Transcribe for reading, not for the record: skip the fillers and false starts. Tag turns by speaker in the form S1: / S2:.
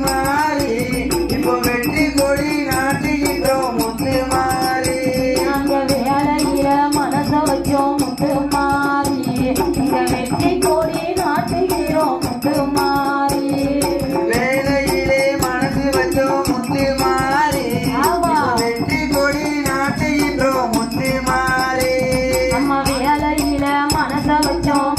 S1: மாறி இப்போ வெற்றி கொடி நாட்டுகின்றோம் முத்து மாறி
S2: நாங்க வேலையில மனச வச்சோம் முத்து மாறி இங்க வெற்றி கொடி நாட்டுகிறோம் முத்து மாறி
S1: வேலையிலே மனசு வச்சோம் முத்து மாறி வெற்றி கொடி நாட்டுகின்றோம் முத்து மாறி
S2: நம்ம வேலையில மனச வச்சோம்